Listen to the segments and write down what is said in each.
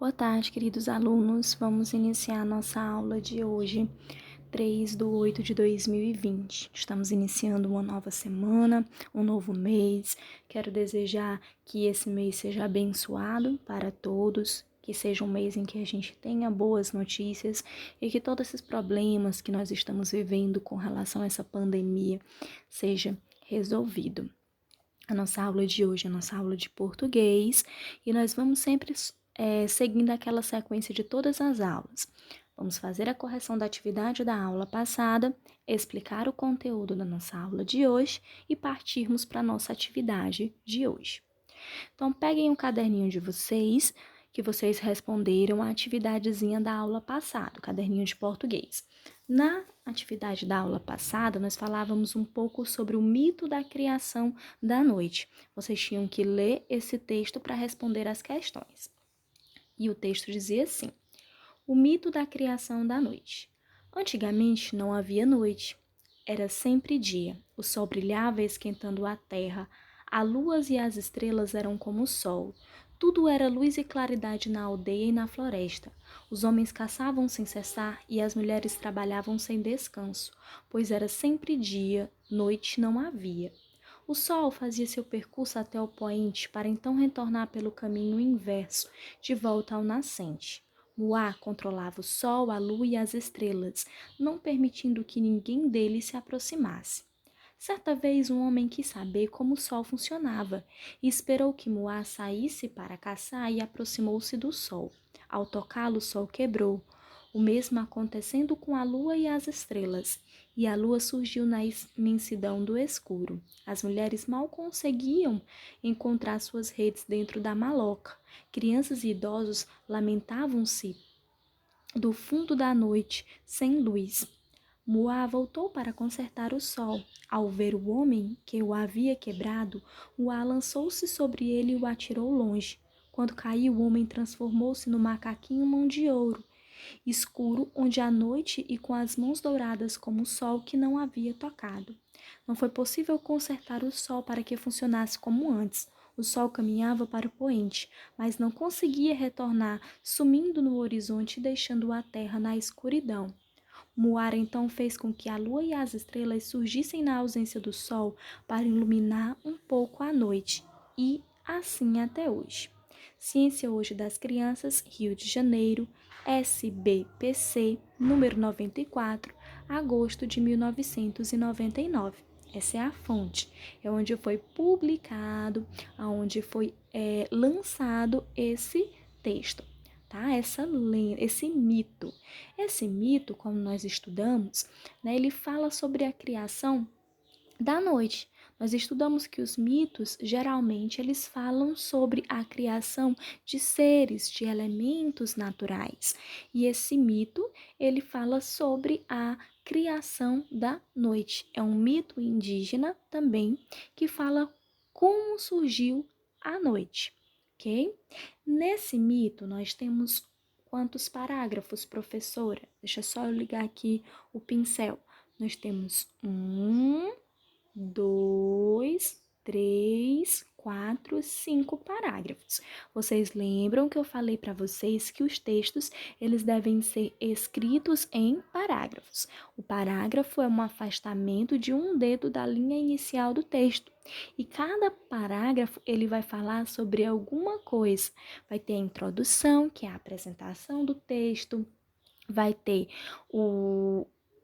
Boa tarde, queridos alunos. Vamos iniciar nossa aula de hoje, 3/8/2020. Estamos iniciando uma nova semana, um novo mês. Quero desejar que esse mês seja abençoado para todos, que seja um mês em que a gente tenha boas notícias e que todos esses problemas que nós estamos vivendo com relação a essa pandemia seja resolvido. A nossa aula de hoje é a nossa aula de português e nós vamos sempre seguindo aquela sequência de todas as aulas. Vamos fazer a correção da atividade da aula passada, explicar o conteúdo da nossa aula de hoje e partirmos para a nossa atividade de hoje. Então, peguem o caderninho de vocês, que vocês responderam a atividadezinha da aula passada, o caderninho de português. Na atividade da aula passada, nós falávamos um pouco sobre o mito da criação da noite. Vocês tinham que ler esse texto para responder as questões. E o texto dizia assim: o mito da criação da noite. Antigamente não havia noite, era sempre dia. O sol brilhava esquentando a terra, as luas e as estrelas eram como o sol. Tudo era luz e claridade na aldeia e na floresta. Os homens caçavam sem cessar e as mulheres trabalhavam sem descanso, pois era sempre dia, noite não havia. O sol fazia seu percurso até o poente para então retornar pelo caminho inverso, de volta ao nascente. Muá controlava o sol, a lua e as estrelas, não permitindo que ninguém deles se aproximasse. Certa vez um homem quis saber como o sol funcionava e esperou que Muá saísse para caçar e aproximou-se do sol. Ao tocá-lo, o sol quebrou, o mesmo acontecendo com a lua e as estrelas, e a lua surgiu na imensidão do escuro. As mulheres mal conseguiam encontrar suas redes dentro da maloca. Crianças e idosos lamentavam-se do fundo da noite, sem luz. Muá voltou para consertar o sol. Ao ver o homem que o havia quebrado, Muá lançou-se sobre ele e o atirou longe. Quando caiu, o homem transformou-se no macaquinho mão de ouro, escuro, onde a noite e com as mãos douradas como o sol que não havia tocado. Não foi possível consertar o sol para que funcionasse como antes. O sol caminhava para o poente, mas não conseguia retornar, sumindo no horizonte e deixando a terra na escuridão. Muar então fez com que a lua e as estrelas surgissem na ausência do sol para iluminar um pouco a noite, e assim até hoje. Ciência Hoje das Crianças, Rio de Janeiro, SBPC, número 94, agosto de 1999. Essa é a fonte, é onde foi publicado, onde foi lançado esse texto, tá? Esse mito. Esse mito, como nós estudamos, né, ele fala sobre a criação da noite. Nós estudamos que os mitos, geralmente, eles falam sobre a criação de seres, de elementos naturais. E esse mito, ele fala sobre a criação da noite. É um mito indígena também que fala como surgiu a noite, ok? Nesse mito, nós temos quantos parágrafos, professora? Deixa só eu ligar aqui o pincel. Nós temos 2, 3, 4, 5 parágrafos. Vocês lembram que eu falei para vocês que os textos eles devem ser escritos em parágrafos. O parágrafo é um afastamento de um dedo da linha inicial do texto. E cada parágrafo ele vai falar sobre alguma coisa. Vai ter a introdução, que é a apresentação do texto, vai ter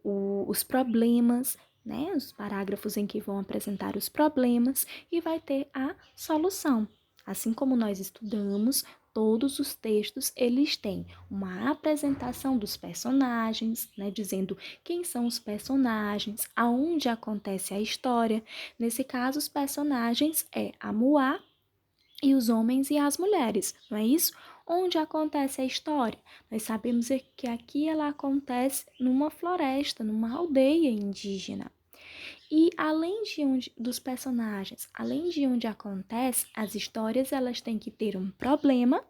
os problemas, né? Os parágrafos em que vão apresentar os problemas e vai ter a solução. Assim como nós estudamos, todos os textos eles têm uma apresentação dos personagens, né? Dizendo quem são os personagens, aonde acontece a história. Nesse caso, os personagens é a Muá e os homens e as mulheres, não é isso? Onde acontece a história? Nós sabemos que aqui ela acontece numa floresta, numa aldeia indígena. E além dos personagens, além de onde acontece, as histórias elas têm que ter um problema,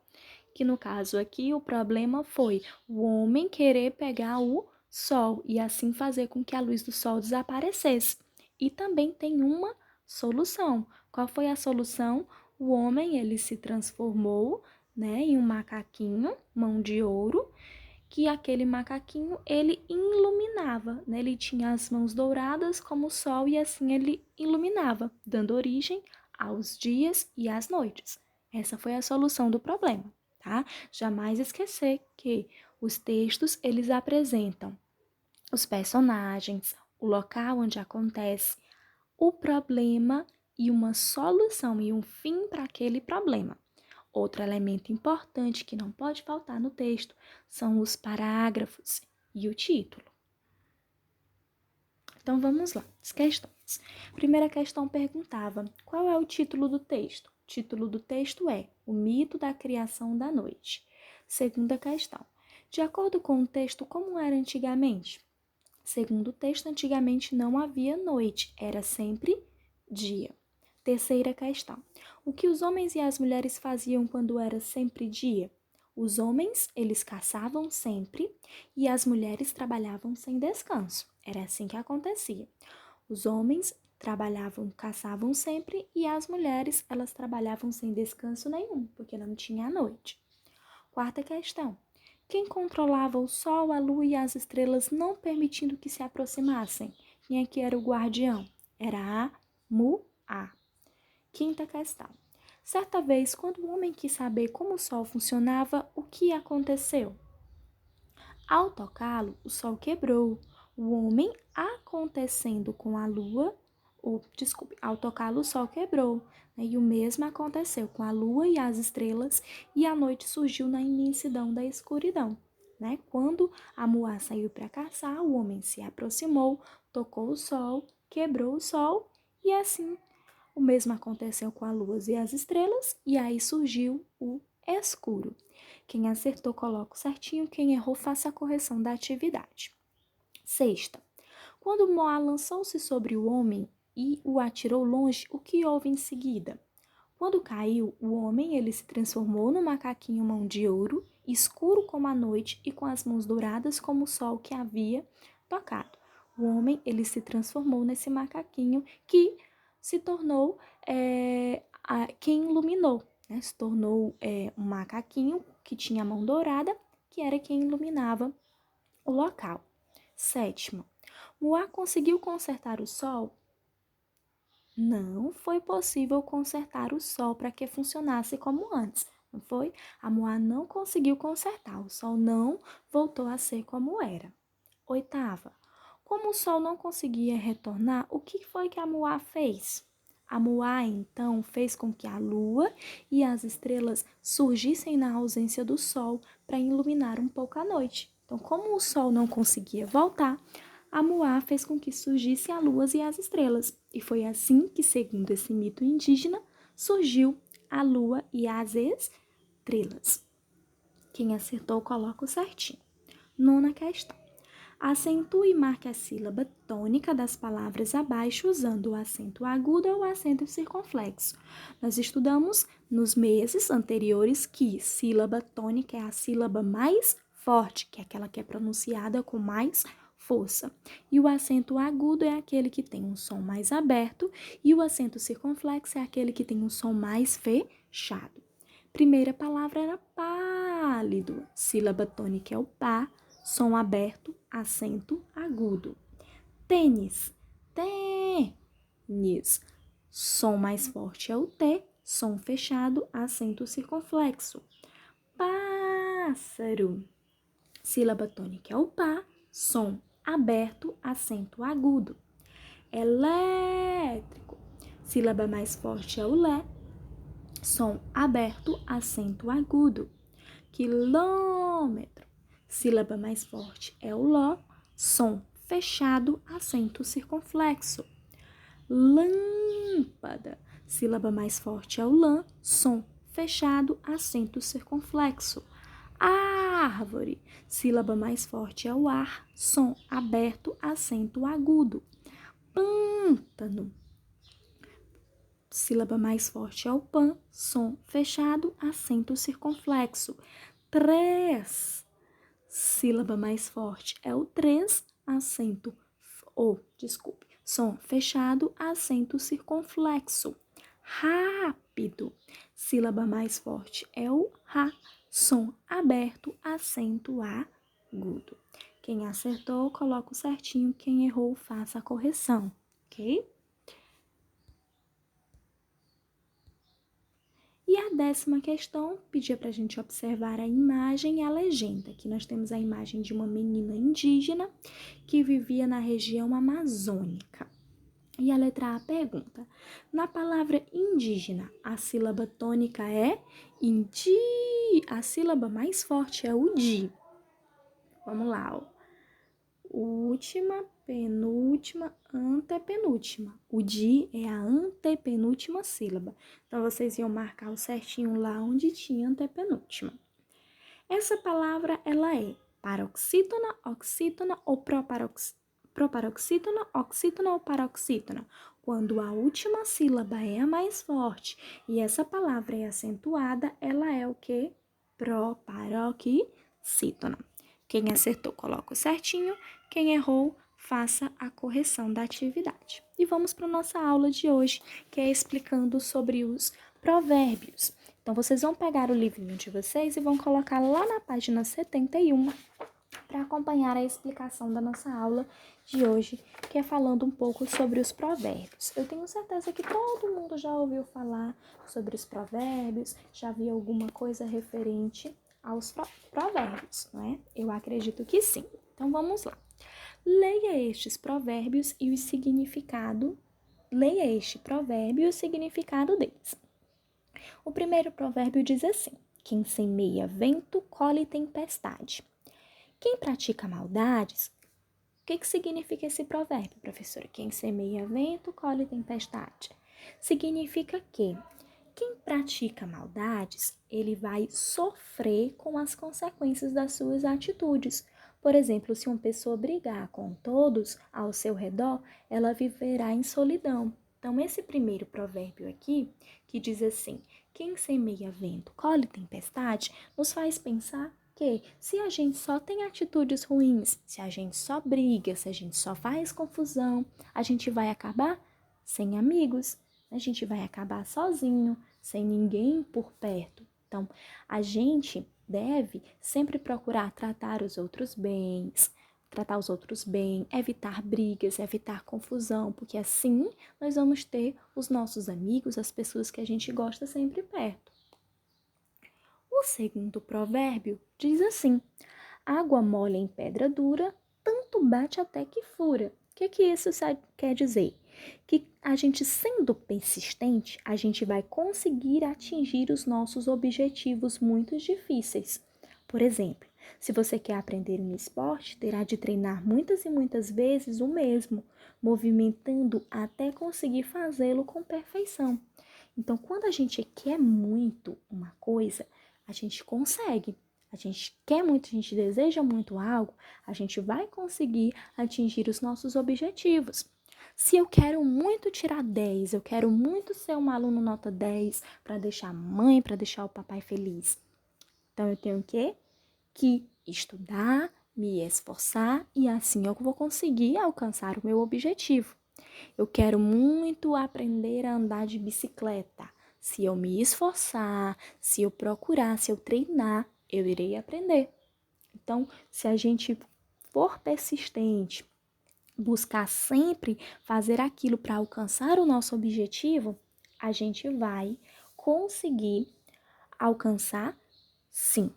que no caso aqui o problema foi o homem querer pegar o sol e assim fazer com que a luz do sol desaparecesse. E também tem uma solução. Qual foi a solução? O homem ele se transformou, né, em um macaquinho, mão de ouro, que aquele macaquinho, ele iluminava, né? Ele tinha as mãos douradas como o sol e assim ele iluminava, dando origem aos dias e às noites. Essa foi a solução do problema, tá? Jamais esquecer que os textos, eles apresentam os personagens, o local onde acontece, o problema e uma solução e um fim para aquele problema. Outro elemento importante que não pode faltar no texto são os parágrafos e o título. Então vamos lá, as questões. Primeira questão perguntava: qual é o título do texto? O título do texto é O Mito da Criação da Noite. Segunda questão: de acordo com o texto, como era antigamente? Segundo o texto, antigamente não havia noite, era sempre dia. Terceira questão: o que os homens e as mulheres faziam quando era sempre dia? Os homens, eles caçavam sempre e as mulheres trabalhavam sem descanso. Era assim que acontecia. Os homens trabalhavam, caçavam sempre e as mulheres, elas trabalhavam sem descanso nenhum, porque não tinha a noite. Quarta questão: quem controlava o sol, a lua e as estrelas, não permitindo que se aproximassem? Quem é que era o guardião? Era Amuá. Quinta questão: certa vez, quando o homem quis saber como o sol funcionava, o que aconteceu? Ao tocá-lo, o sol quebrou. O homem, acontecendo com a lua, ao tocá-lo, o sol quebrou. Né? E o mesmo aconteceu com a lua e as estrelas, e a noite surgiu na imensidão da escuridão. Né? Quando Amuá saiu para caçar, o homem se aproximou, tocou o sol, quebrou o sol, e assim o mesmo aconteceu com a lua e as estrelas, e aí surgiu o escuro. Quem acertou, coloca o certinho, quem errou, faça a correção da atividade. Sexta: quando Moá lançou-se sobre o homem e o atirou longe, o que houve em seguida? Quando caiu, o homem ele se transformou no macaquinho mão de ouro, escuro como a noite e com as mãos douradas como o sol que havia tocado. O homem ele se transformou nesse macaquinho que se tornou quem iluminou, né? Se tornou um macaquinho que tinha a mão dourada, que era quem iluminava o local. Sétimo: Moá conseguiu consertar o sol? Não foi possível consertar o sol para que funcionasse como antes, não foi? A Moá não conseguiu consertar, o sol não voltou a ser como era. Oitava: como o sol não conseguia retornar, o que foi que a Moá fez? A Moá, então, fez com que a lua e as estrelas surgissem na ausência do sol para iluminar um pouco a noite. Então, como o sol não conseguia voltar, a Moá fez com que surgissem a lua e as estrelas. E foi assim que, segundo esse mito indígena, surgiu a lua e as estrelas. Quem acertou, coloca o certinho. Nona questão: acentue e marque a sílaba tônica das palavras abaixo usando o acento agudo ou o acento circunflexo. Nós estudamos nos meses anteriores que sílaba tônica é a sílaba mais forte, que é aquela que é pronunciada com mais força. E o acento agudo é aquele que tem um som mais aberto e o acento circunflexo é aquele que tem um som mais fechado. Primeira palavra era pálido. Sílaba tônica é o pá. Som aberto, acento agudo. Tênis, tênis. Som mais forte é o T, som fechado, acento circunflexo. Pássaro. Sílaba tônica é o pá, som aberto, acento agudo. Elétrico. Sílaba mais forte é o Lé, som aberto, acento agudo. Quilômetro. Sílaba mais forte é o Ló, som fechado, acento circunflexo. Lâmpada. Sílaba mais forte é o Lã, som fechado, acento circunflexo. Árvore. Sílaba mais forte é o ar, som aberto, acento agudo. Pântano. Sílaba mais forte é o pã, som fechado, acento circunflexo. Três. Sílaba mais forte é o três, som fechado, acento circunflexo. Rápido. sílaba mais forte é o Rá, som aberto, acento agudo. Quem acertou, coloca o certinho, quem errou, faça a correção, ok? E a 10ª questão pedia para a gente observar a imagem e a legenda. Aqui nós temos a imagem de uma menina indígena que vivia na região amazônica. E a letra A pergunta: na palavra indígena, a sílaba tônica é indi. A sílaba mais forte é o di. Vamos lá, ó. Última, penúltima, antepenúltima. O di é a antepenúltima sílaba. Então, vocês iam marcar o certinho lá onde tinha antepenúltima. Essa palavra, ela é paroxítona, oxítona ou proparoxítona, oxítona ou paroxítona. Quando a última sílaba é a mais forte e essa palavra é acentuada, ela é o quê? Proparoxítona. Quem acertou, coloca o certinho. Quem errou, faça a correção da atividade. E vamos para a nossa aula de hoje, que é explicando sobre os provérbios. Então, vocês vão pegar o livrinho de vocês e vão colocar lá na página 71 para acompanhar a explicação da nossa aula de hoje, que é falando um pouco sobre os provérbios. Eu tenho certeza que todo mundo já ouviu falar sobre os provérbios, já viu alguma coisa referente aos provérbios, não é? Eu acredito que sim. Então, vamos lá. Leia estes provérbios e o significado. Leia este provérbio e o significado deles. O primeiro provérbio diz assim: quem semeia vento, colhe tempestade. Quem pratica maldades, o que significa esse provérbio, professora? Quem semeia vento, colhe tempestade. Significa que quem pratica maldades, ele vai sofrer com as consequências das suas atitudes. Por exemplo, se uma pessoa brigar com todos ao seu redor, ela viverá em solidão. Então, esse primeiro provérbio aqui, que diz assim: quem semeia vento, colhe tempestade, nos faz pensar que se a gente só tem atitudes ruins, se a gente só briga, se a gente só faz confusão, a gente vai acabar sem amigos, a gente vai acabar sozinho, sem ninguém por perto. Então, a gente deve sempre procurar tratar os outros bem, evitar brigas, evitar confusão, porque assim nós vamos ter os nossos amigos, as pessoas que a gente gosta sempre perto. O segundo provérbio diz assim: água mole em pedra dura, tanto bate até que fura. O que isso quer dizer? Que a gente sendo persistente, a gente vai conseguir atingir os nossos objetivos muito difíceis. Por exemplo, se você quer aprender um esporte, terá de treinar muitas e muitas vezes o mesmo, movimentando até conseguir fazê-lo com perfeição. Então, quando a gente quer muito uma coisa, a gente consegue. A gente quer muito, a gente deseja muito algo, a gente vai conseguir atingir os nossos objetivos. Se eu quero muito tirar 10, eu quero muito ser um aluno nota 10 para deixar a mãe, para deixar o papai feliz. Então, eu tenho que estudar, me esforçar e assim eu vou conseguir alcançar o meu objetivo. Eu quero muito aprender a andar de bicicleta. Se eu me esforçar, se eu procurar, se eu treinar, eu irei aprender. Então, se a gente for persistente, buscar sempre fazer aquilo para alcançar o nosso objetivo, a gente vai conseguir alcançar sim.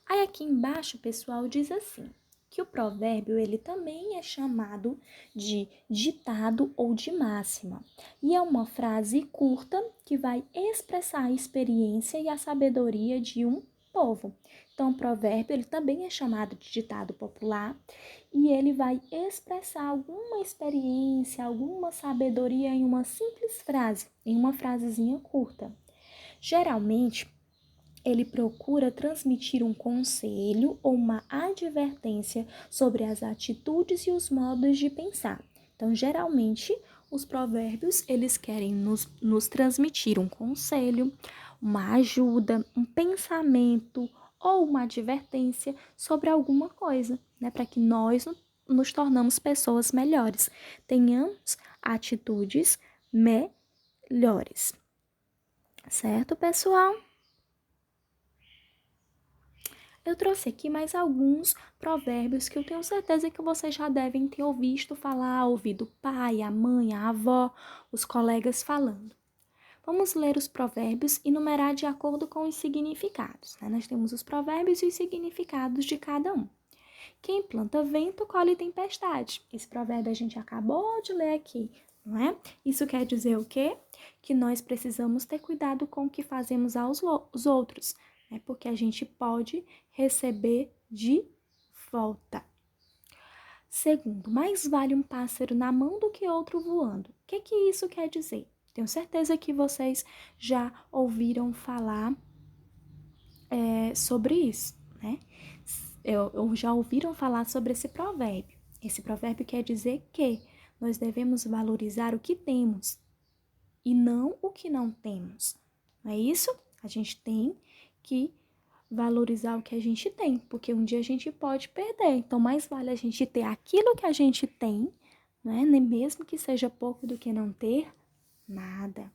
Aí aqui embaixo, pessoal, diz assim, que o provérbio ele também é chamado de ditado ou de máxima. E é uma frase curta que vai expressar a experiência e a sabedoria de um povo. Então, o provérbio ele também é chamado de ditado popular e ele vai expressar alguma experiência, alguma sabedoria em uma simples frase, em uma frasezinha curta. Geralmente, ele procura transmitir um conselho ou uma advertência sobre as atitudes e os modos de pensar. Então, geralmente, os provérbios, eles querem nos transmitir um conselho, uma ajuda, um pensamento ou uma advertência sobre alguma coisa, né? Para que nós nos tornamos pessoas melhores, tenhamos atitudes melhores. Certo, pessoal? Eu trouxe aqui mais alguns provérbios que eu tenho certeza que vocês já devem ter ouvido o pai, a mãe, a avó, os colegas falando. Vamos ler os provérbios e numerar de acordo com os significados, né? Nós temos os provérbios e os significados de cada um. Quem planta vento, colhe tempestade. Esse provérbio a gente acabou de ler aqui, não é? Isso quer dizer o quê? Que nós precisamos ter cuidado com o que fazemos aos outros, né? Porque a gente pode receber de volta. Segundo, mais vale um pássaro na mão do que outro voando. O que isso quer dizer? Tenho certeza que vocês já ouviram falar sobre isso, né? Já ouviram falar sobre esse provérbio. Esse provérbio quer dizer que nós devemos valorizar o que temos e não o que não temos. Não é isso? A gente tem que valorizar o que a gente tem, porque um dia a gente pode perder. Então, mais vale a gente ter aquilo que a gente tem, né? Mesmo que seja pouco do que não ter nada.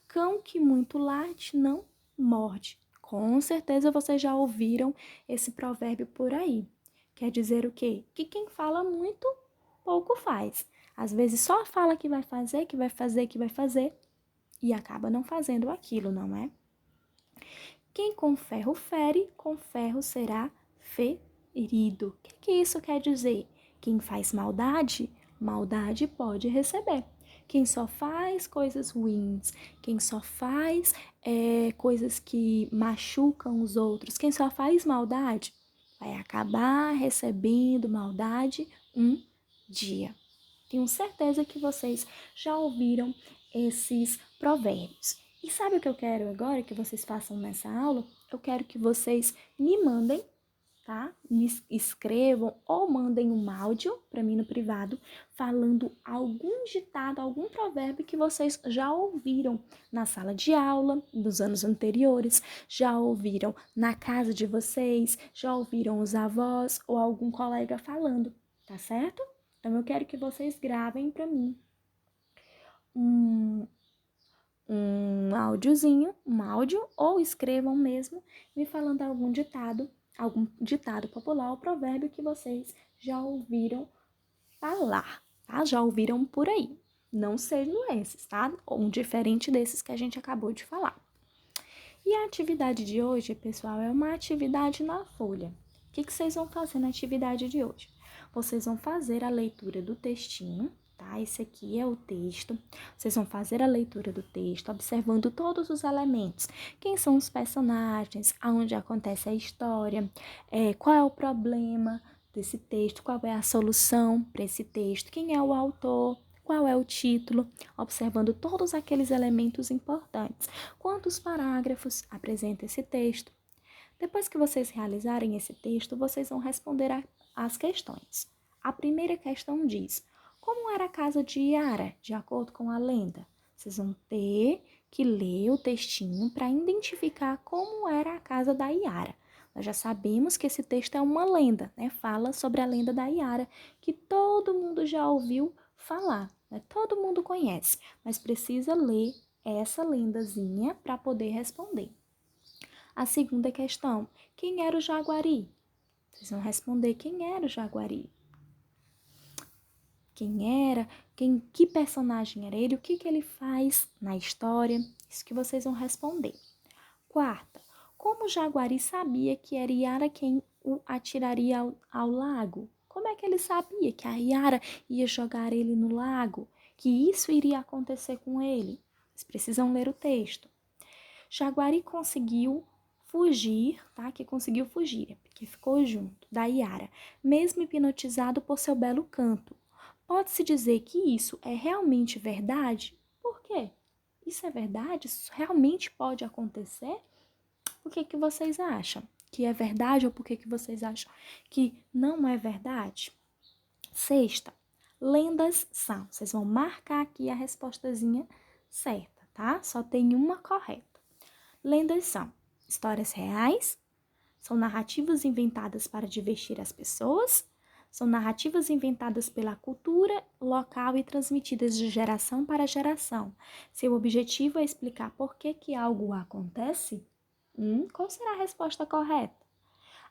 Cão que muito late não morde. Com certeza vocês já ouviram esse provérbio por aí. Quer dizer o quê? Que quem fala muito, pouco faz. Às vezes só fala que vai fazer, que vai fazer, que vai fazer e acaba não fazendo aquilo, não é? Quem com ferro fere, com ferro será ferido. O que isso quer dizer? Quem faz maldade, maldade pode receber. Quem só faz coisas ruins, quem só faz coisas que machucam os outros, quem só faz maldade, vai acabar recebendo maldade um dia. Tenho certeza que vocês já ouviram esses provérbios. E sabe o que eu quero agora que vocês façam nessa aula? Eu quero que vocês me mandem, tá? Me escrevam ou mandem um áudio para mim no privado falando algum ditado, algum provérbio que vocês já ouviram na sala de aula dos anos anteriores, já ouviram na casa de vocês, já ouviram os avós ou algum colega falando, tá certo? Então eu quero que vocês gravem para mim um áudiozinho, um áudio, ou escrevam mesmo, me falando algum ditado popular ou provérbio que vocês já ouviram falar, tá? Já ouviram por aí. Não sejam esses, tá? Ou um diferente desses que a gente acabou de falar. E a atividade de hoje, pessoal, é uma atividade na folha. O que vocês vão fazer na atividade de hoje? Vocês vão fazer a leitura do textinho, tá? Esse aqui é o texto. Vocês vão fazer a leitura do texto, observando todos os elementos. Quem são os personagens, aonde acontece a história, qual é o problema desse texto, qual é a solução para esse texto, quem é o autor, qual é o título, observando todos aqueles elementos importantes. Quantos parágrafos apresenta esse texto? Depois que vocês realizarem esse texto, vocês vão responder as questões. A primeira questão diz: como era a casa de Yara, de acordo com a lenda? Vocês vão ter que ler o textinho para identificar como era a casa da Yara. Nós já sabemos que esse texto é uma lenda, né? Fala sobre a lenda da Yara, que todo mundo já ouviu falar, né? Todo mundo conhece, mas precisa ler essa lendazinha para poder responder. A segunda questão: quem era o Jaguari? Vocês vão responder quem era o Jaguari. Quem era, que personagem era ele, o que ele faz na história, isso que vocês vão responder. Quarta, como o Jaguari sabia que era Yara quem o atiraria ao lago? Como é que ele sabia que a Yara ia jogar ele no lago? Que isso iria acontecer com ele? Vocês precisam ler o texto. Jaguari conseguiu fugir, tá? Que conseguiu fugir, porque ficou junto da Yara, mesmo hipnotizado por seu belo canto. Pode-se dizer que isso é realmente verdade? Por quê? Isso é verdade? Isso realmente pode acontecer? O que vocês acham? Que é verdade ou por que vocês acham que não é verdade? Sexta, lendas são. Vocês vão marcar aqui a respostazinha certa, tá? Só tem uma correta. Lendas são histórias reais, são narrativas inventadas para divertir as pessoas, São narrativas inventadas pela cultura local e transmitidas de geração para geração. Seu objetivo é explicar por que algo acontece? Qual será a resposta correta?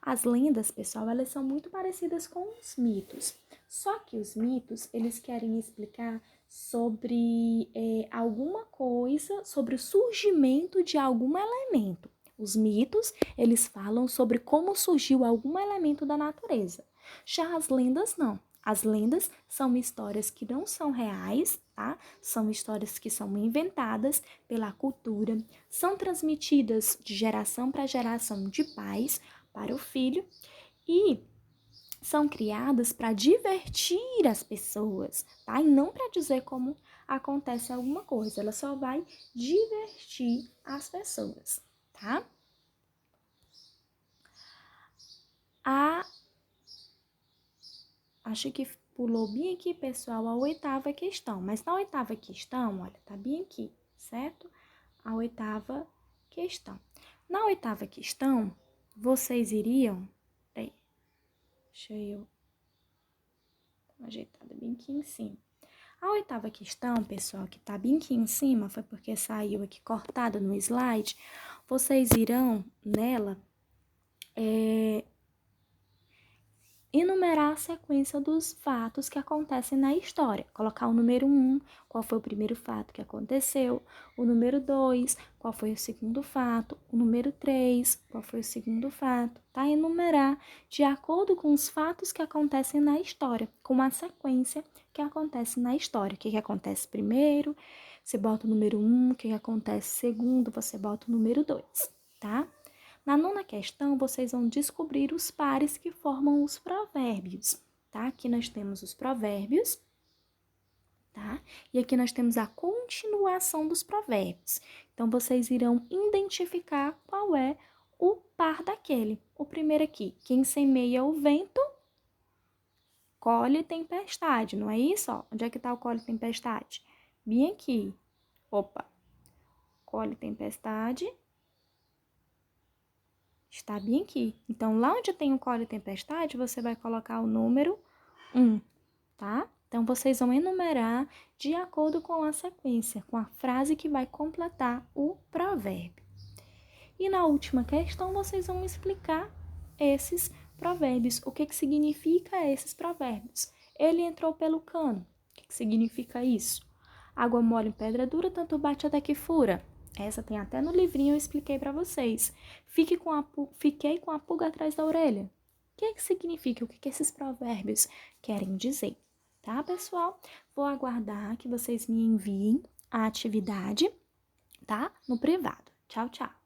As lendas, pessoal, elas são muito parecidas com os mitos. Só que os mitos, eles querem explicar sobre alguma coisa, sobre o surgimento de algum elemento. Os mitos, eles falam sobre como surgiu algum elemento da natureza. Já as lendas, não. As lendas são histórias que não são reais, tá? São histórias que são inventadas pela cultura, são transmitidas de geração para geração de pais para o filho e são criadas para divertir as pessoas, tá? E não para dizer como acontece alguma coisa, ela só vai divertir as pessoas, tá? Acho que pulou bem aqui, pessoal, a 8ª questão. Mas na 8ª questão, olha, tá bem aqui, certo? A 8ª questão. Na 8ª questão, vocês iriam... Peraí, deixa eu dar uma ajeitada bem aqui em cima. A 8ª questão, pessoal, que tá bem aqui em cima, foi porque saiu aqui cortada no slide. Vocês irão, nela, enumerar a sequência dos fatos que acontecem na história. Colocar o número 1, qual foi o primeiro fato que aconteceu, o número 2, qual foi o segundo fato, o número 3, qual foi o segundo fato, tá? Enumerar de acordo com os fatos que acontecem na história, com a sequência que acontece na história. O que acontece primeiro, você bota o número 1, o que acontece segundo, você bota o número 2, tá? Na 9ª questão, vocês vão descobrir os pares que formam os provérbios, tá? Aqui nós temos os provérbios, tá? E aqui nós temos a continuação dos provérbios. Então, vocês irão identificar qual é o par daquele. O primeiro aqui, quem semeia o vento, colhe tempestade, não é isso? Ó, onde é que tá o colhe tempestade? Bem aqui. Opa. Colhe tempestade... Está bem aqui. Então, lá onde tem o colhe tempestade, você vai colocar o número 1, tá? Então, vocês vão enumerar de acordo com a sequência, com a frase que vai completar o provérbio. E na última questão, vocês vão explicar esses provérbios. O que significa esses provérbios? Ele entrou pelo cano. O que significa isso? Água mole em pedra dura, tanto bate até que fura. Essa tem até no livrinho, eu expliquei para vocês. Fiquei com a pulga atrás da orelha. O que significa? O que esses provérbios querem dizer? Tá, pessoal? Vou aguardar que vocês me enviem a atividade, tá? No privado. Tchau, tchau.